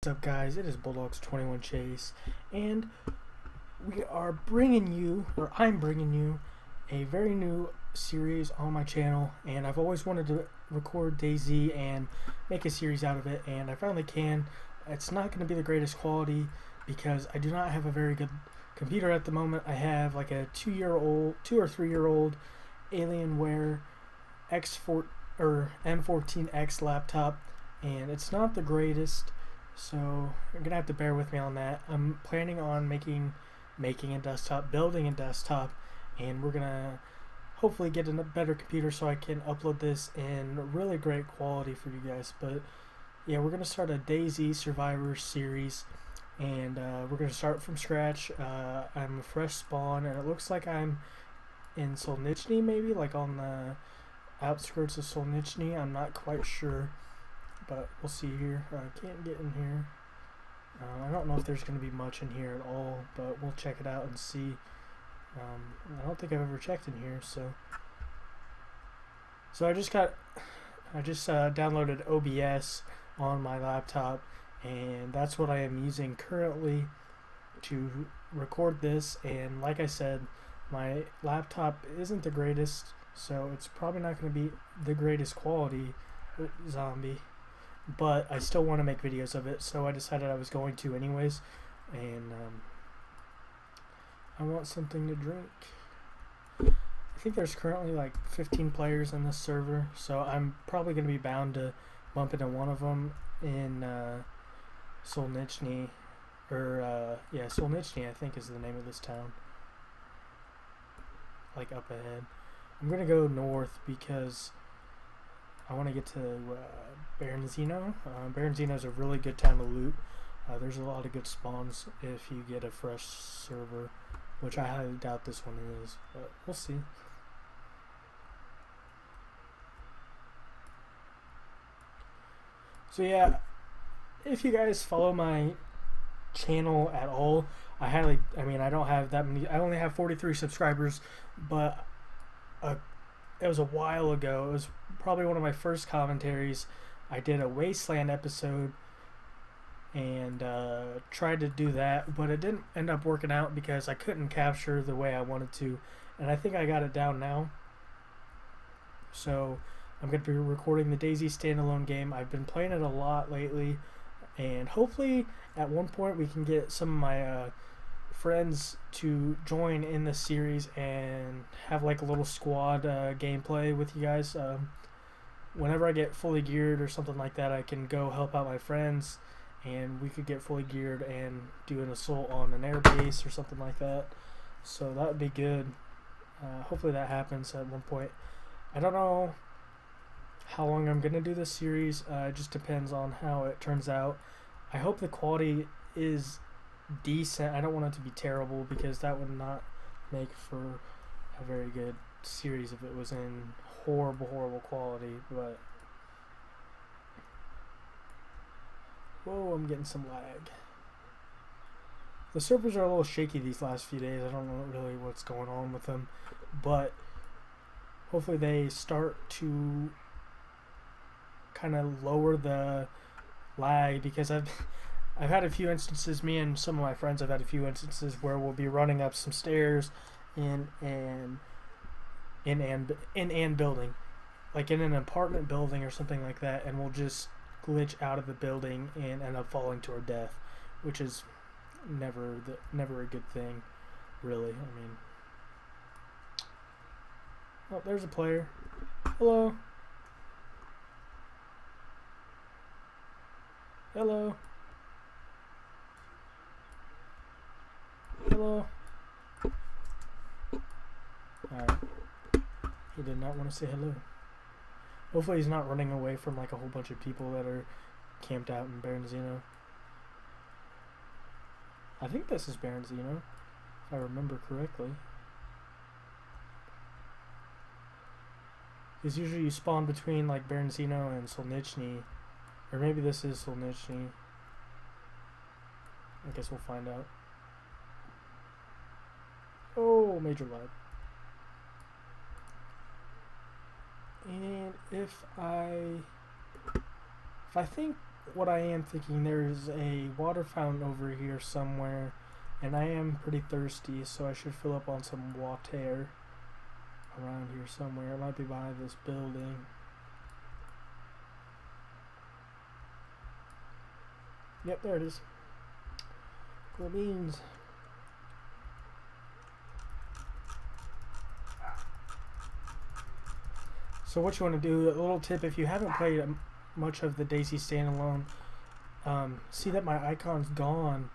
What's up, guys? It is Bulldogs 21 Chase, and we are bringing you, or I'm bringing you, a very new series on my channel. And I've always wanted to record DayZ and make a series out of it, and I finally can. It's not going to be the greatest quality because I do not have a very good computer at the moment. I have like a 2 or 3 year old Alienware X4 or M14X laptop, and it's not the greatest. So you're gonna have to bear with me on that. I'm planning on making a desktop, building a desktop, and we're gonna hopefully get a better computer so I can upload this in really great quality for you guys. But yeah, we're gonna start a DayZ Survivor series, and we're gonna start from scratch. I'm a fresh spawn, and it looks like I'm in Solnichny, maybe like on the outskirts of Solnichny. I'm not quite sure, but we'll see here. Can't get in here. I don't know if there's going to be much in here at all, but we'll check it out and see. I don't think I've ever checked in here, so I just downloaded OBS on my laptop, and that's what I am using currently to record this. And like I said, my laptop isn't the greatest, so it's probably not going to be the greatest quality. Zombie. But I still want to make videos of it, so I decided I was going to anyways. And I want something to drink. I think there's currently like 15 players in this server, so I'm probably going to be bound to bump into one of them in Solnichny, or yeah, Solnichny I think is the name of this town, like up ahead. I'm going to go north because I want to get to Baronzino. Baronzino is a really good town to loot. There's a lot of good spawns if you get a fresh server, which I highly doubt this one is, but we'll see. So yeah, if you guys follow my channel at all, I don't have that many. I only have 43 subscribers, but it was a while ago. It was probably one of my first commentaries. I did a Wasteland episode and tried to do that, but it didn't end up working out because I couldn't capture the way I wanted to, and I think I got it down now. So I'm going to be recording the DayZ Standalone game. I've been playing it a lot lately, and hopefully at one point we can get some of my friends to join in this series and have like a little squad gameplay with you guys. Whenever I get fully geared or something like that, I can go help out my friends, and we could get fully geared and do an assault on an air base or something like that. So that would be good. Hopefully that happens at one point. I don't know how long I'm gonna do this series. It just depends on how it turns out. I hope the quality is decent. I don't want it to be terrible because that would not make for a very good series if it was in horrible quality. But whoa, I'm getting some lag. The servers are a little shaky these last few days. I don't know really what's going on with them, but hopefully they start to kind of lower the lag, because I've had a few instances, me and some of my friends have had a few instances where we'll be running up some stairs in an building, like in an apartment building or something like that, and we'll just glitch out of the building and end up falling to our death, which is never a good thing, really. I mean, oh, there's a player. Hello. Hello. Hello. Alright. He did not want to say hello. Hopefully he's not running away from like a whole bunch of people that are camped out in Baronzino. I think this is Baronzino, if I remember correctly. Because usually you spawn between like Baronzino and Solnichny. Or maybe this is Solnichny. I guess we'll find out. Oh, major lag. And if I think what I am thinking, there's a water fountain over here somewhere, and I am pretty thirsty, so I should fill up on some water around here somewhere. It might be behind this building. Yep, there it is. Cool beans. So what you want to do, a little tip, if you haven't played much of the DayZ Standalone, see that my icon's gone.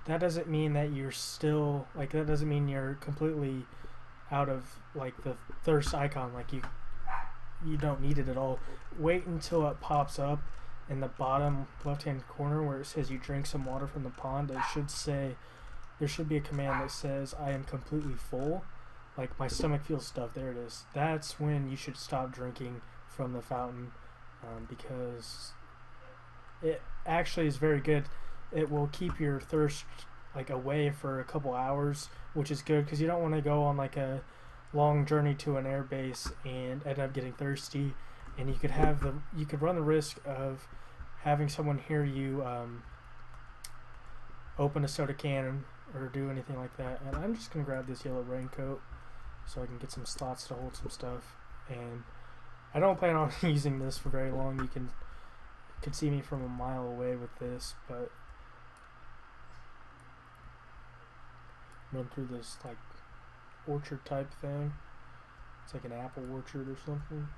That doesn't mean that you're still, like, that doesn't mean you're completely out of, like, the thirst icon, like you don't need it at all. Wait until it pops up in the bottom left hand corner where it says you drink some water from the pond. It should say, there should be a command that says I am completely full, like my stomach feels stuffed. There it is. That's when you should stop drinking from the fountain, because it actually is very good. It will keep your thirst like away for a couple hours, which is good because you don't want to go on like a long journey to an air base and end up getting thirsty, and you could run the risk of having someone hear you open a soda can or do anything like that. And I'm just gonna grab this yellow raincoat so I can get some slots to hold some stuff, and I don't plan on using this for very long. You can see me from a mile away with this, but run through this like orchard type thing. It's like an apple orchard or something.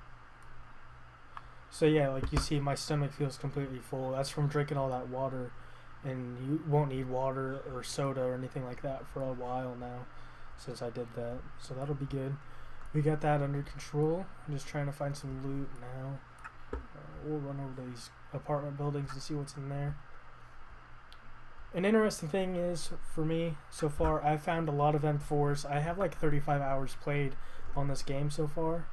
So yeah, like you see, my stomach feels completely full. That's from drinking all that water, and you won't need water or soda or anything like that for a while now since I did that. So that'll be good. We got that under control. I'm just trying to find some loot now. We'll run over to these apartment buildings and see what's in there. An interesting thing is, for me, so far, I've found a lot of M4s. I have like 35 hours played on this game so far,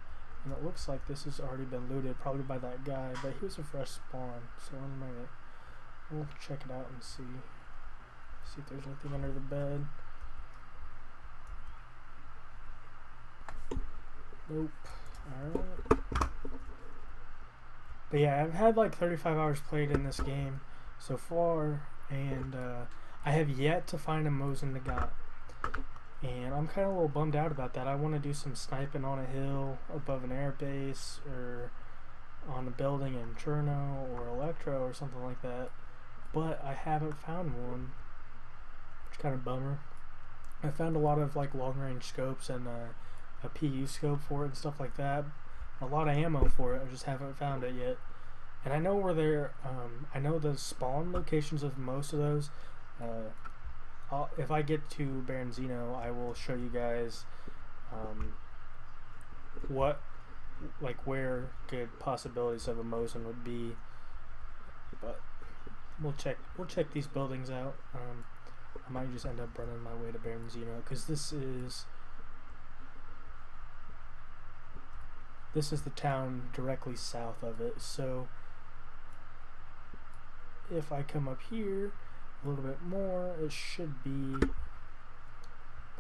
and it looks like this has already been looted, probably by that guy, but he was a fresh spawn, so in a minute, we'll check it out and see if there's anything under the bed. Nope. Alright. But yeah, I've had like 35 hours played in this game so far, and I have yet to find a Mosin Nagant. And I'm kind of a little bummed out about that. I want to do some sniping on a hill above an air base or on a building in Cherno or Electro or something like that, but I haven't found one, which is kind of bummer. I found a lot of like long range scopes and a PU scope for it and stuff like that, a lot of ammo for it. I just haven't found it yet, and I know where they're I know the spawn locations of most of those. If I get to Baronzino, I will show you guys where good possibilities of a Mosin would be, but we'll check these buildings out. I might just end up running my way to Baronzino because this is the town directly south of it. So if I come up here a little bit more, it should be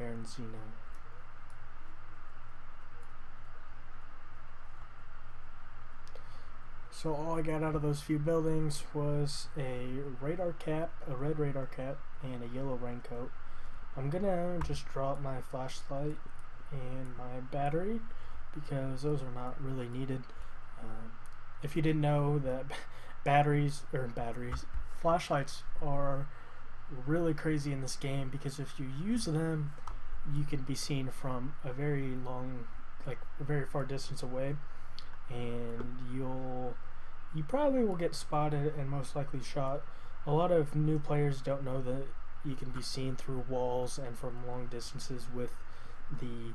Baronzino. So all I got out of those few buildings was a radar cap, a red radar cap, and a yellow raincoat. I'm gonna just drop my flashlight and my battery because those are not really needed. If you didn't know that flashlights are really crazy in this game, because if you use them, you can be seen from a very long, like a very far distance away, and you probably will get spotted and most likely shot. A lot of new players don't know that you can be seen through walls and from long distances with the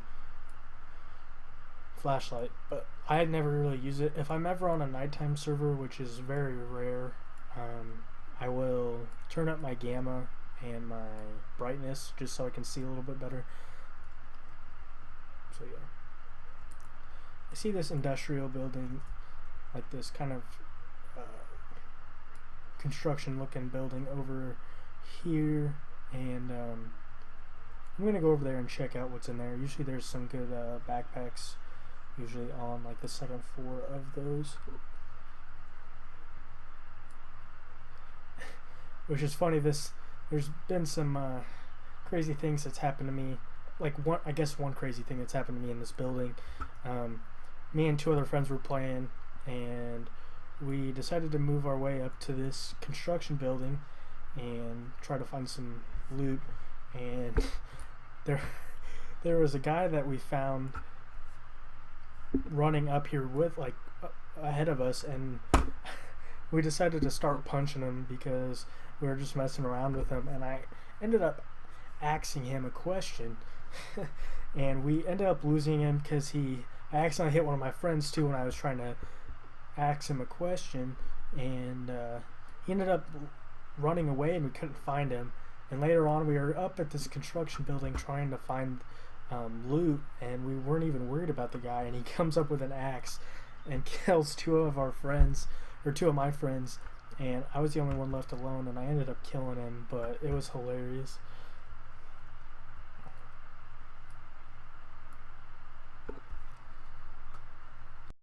flashlight, but I never really use it. If I'm ever on a nighttime server, which is very rare, I will turn up my gamma and my brightness just so I can see a little bit better. So yeah, I see this industrial building, like this kind of construction looking building over here, and I'm gonna go over there and check out what's in there. Usually there's some good backpacks usually on like the second floor of those. which is funny. There's been some crazy things that's happened to me. Like one crazy thing that's happened to me in this building. Me and two other friends were playing, and we decided to move our way up to this construction building and try to find some loot. And there was a guy that we found running up here with ahead of us, and we decided to start punching him because we were just messing around with him, and I ended up asking him a question and we ended up losing him because I accidentally hit one of my friends too when I was trying to ask him a question, and he ended up running away and we couldn't find him. And later on we were up at this construction building trying to find loot, and we weren't even worried about the guy, and he comes up with an axe and kills two of my friends, and I was the only one left alone, and I ended up killing him, but it was hilarious.